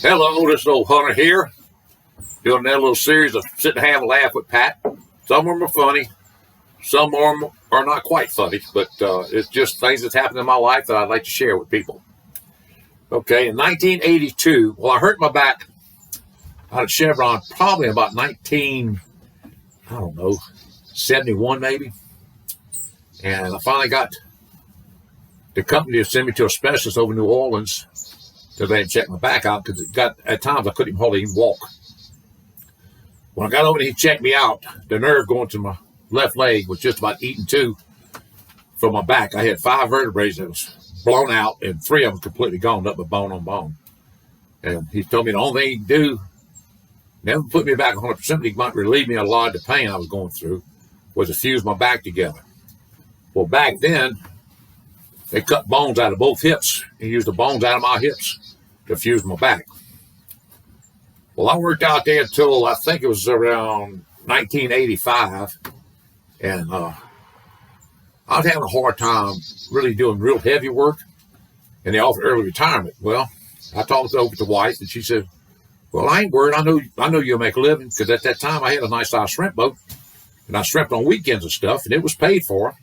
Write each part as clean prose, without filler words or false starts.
Hello, this is old Hunter here, doing that little series of sit and have a laugh with Pat. Some of them are funny, some of them are not quite funny, but it's just things that's happened in my life that I'd like to share with people. Okay, in 1982, well, I hurt my back out of Chevron probably about 71 maybe. And I finally got the company to send me to a specialist over in New Orleans so they had checked my back out because at times I couldn't hardly even walk. When I got over there, he checked me out. The nerve going to my left leg was just about eaten two from my back. I had 5 vertebrae that was blown out and 3 of them completely gone up with bone on bone. And he told me the only thing he could do, never put me back 100%, but he might relieve me a lot of the pain I was going through, was to fuse my back together. Well, back then, they cut bones out of both hips and used the bones out of my hips to fuse my back. Well, I worked out there until I think it was around 1985, and I was having a hard time really doing real heavy work, and they offered early retirement. Well, I talked over to the wife, and she said, "Well, I ain't worried. I know you'll make a living," because at that time I had a nice size shrimp boat, and I shrimped on weekends and stuff, and it was paid for.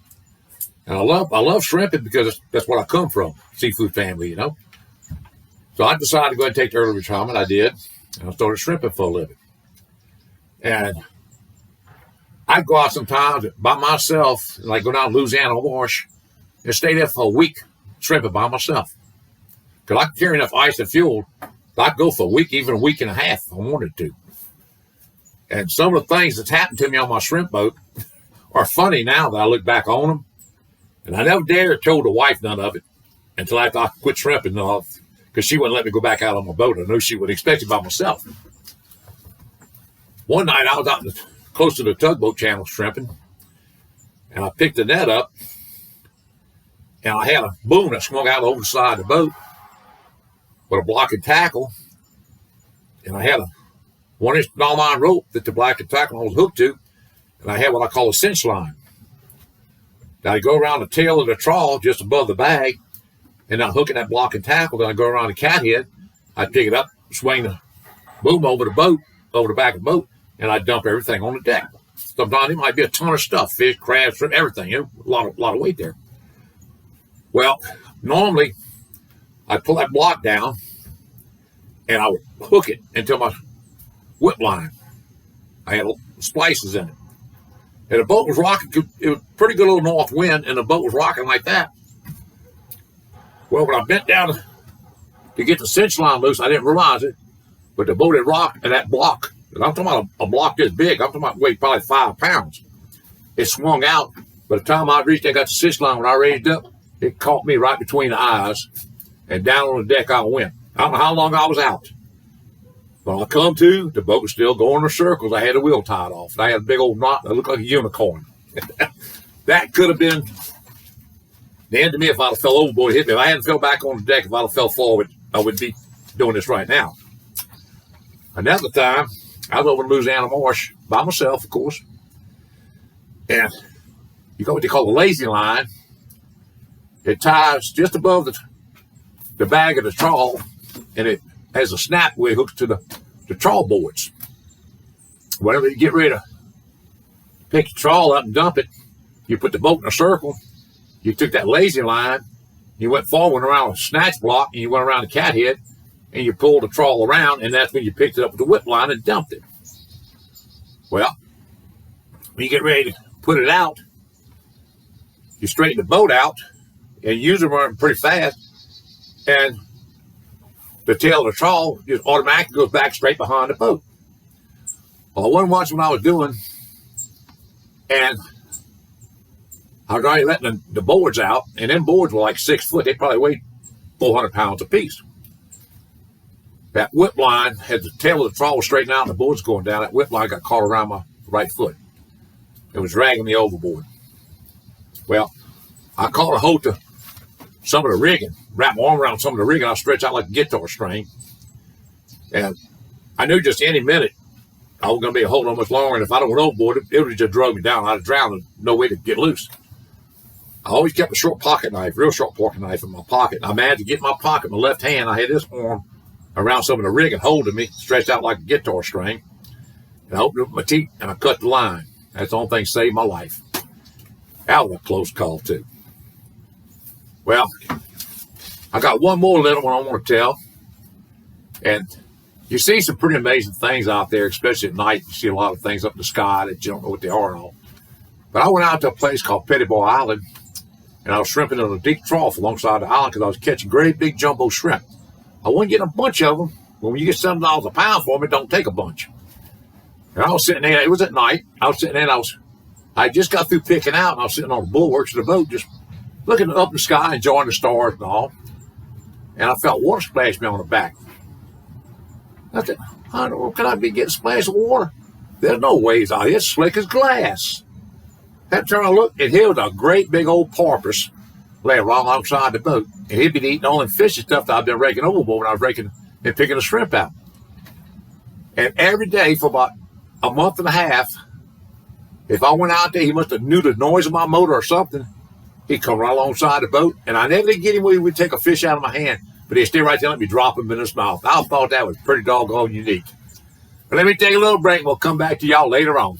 And I love shrimping because that's what I come from, seafood family, you know. So I decided to go ahead and take the early retirement. I did, and I started shrimping for a living. And I'd go out sometimes by myself, like go down to Louisiana Wash, and stay there for a week shrimping by myself. Because I could carry enough ice and fuel, I'd go for a week, even a week and a half if I wanted to. And some of the things that's happened to me on my shrimp boat are funny now that I look back on them. And I never dared told the wife none of it until after I quit shrimping, because she wouldn't let me go back out on my boat. I knew she would expect it by myself. One night I was out close to the tugboat channel shrimping, and I picked the net up, and I had a boom that swung out over the side of the boat with a block and tackle, and I had a 1-inch gnawline rope that the block and tackle was hooked to, and I had what I call a cinch line. Now, I go around the tail of the trawl just above the bag, and I'm hooking that block and tackle. Then I go around the cathead. I pick it up, swing the boom over the boat, over the back of the boat, and I dump everything on the deck. Sometimes it might be a ton of stuff, fish, crabs, shrimp, everything. You know, a lot of weight there. Well, normally I pull that block down, and I would hook it until my whip line. I had splices in it. And the boat was rocking. It was a pretty good little north wind, and the boat was rocking like that. Well, when I bent down to get the cinch line loose, I didn't realize it, but the boat had rocked, and that block, and I'm talking about a block this big, I'm talking about weight probably 5 pounds. It swung out. By the time I reached, I got the cinch line, when I raised up, it caught me right between the eyes, and down on the deck I went. I don't know how long I was out. When I come to, the boat was still going in circles. I had the wheel tied off. And I had a big old knot that looked like a unicorn. That could have been the end of me if I'd have fell overboard and hit me. If I hadn't fell back on the deck, if I'd have fell forward, I would be doing this right now. Another time, I was over in Louisiana Marsh by myself, of course. And you got what they call a lazy line. It ties just above the bag of the trawl, and it has a snap where it hooks to the trawl boards. Whenever you get ready to pick the trawl up and dump it, you put the boat in a circle, you took that lazy line, you went forward around a snatch block, and you went around the cathead, and you pulled the trawl around, and that's when you picked it up with the whip line and dumped it. Well, when you get ready to put it out, you straighten the boat out, and you usually run pretty fast, and the tail of the trawl just automatically goes back straight behind the boat. Well, I wasn't watching what I was doing, and I was already letting the boards out, and them boards were like 6 foot. They probably weighed 400 pounds apiece. That whip line had the tail of the trawl straightened out, and the boards going down. That whip line got caught around my right foot. It was dragging me overboard. Well, I caught a hold to some of the rigging, wrap my arm around some of the rigging. I stretch out like a guitar string. And I knew just any minute I was going to be holding on much longer. And if I don't went overboard, it would have just drug me down. I'd have drowned and no way to get loose. I always kept a short pocket knife, real short pocket knife in my pocket. And I managed to get in my pocket, my left hand. I had this arm around some of the rigging holding me, stretched out like a guitar string. And I opened up my teeth and I cut the line. That's the only thing that saved my life. That was a close call, too. Well, I got one more little one I want to tell. And you see some pretty amazing things out there, especially at night. You see a lot of things up in the sky that you don't know what they are and all. But I went out to a place called Petty Boy Island, and I was shrimping in a deep trough alongside the island because I was catching great big jumbo shrimp. I wasn't getting a bunch of them. But when you get $7 a pound for them, it don't take a bunch. And I was sitting there. It was at night. I was sitting there, and I just got through picking out, and I was sitting on the bulwarks of the boat, just looking up in the sky, enjoying the stars and all. And I felt water splash me on the back. I said, how can I be getting splashed with water? There's no waves out here. It's slick as glass. I had to turn and look, and here was a great big old porpoise laying right alongside the boat. And he'd been eating all the fishy stuff that I've been raking overboard when I was raking and picking the shrimp out. And every day for about a month and a half, if I went out there, he must have knew the noise of my motor or something. He'd come right alongside the boat, and I never did get him where he would take a fish out of my hand, but he'd stay right there and let me drop him in his mouth. I thought that was pretty doggone unique. But let me take a little break, and we'll come back to y'all later on.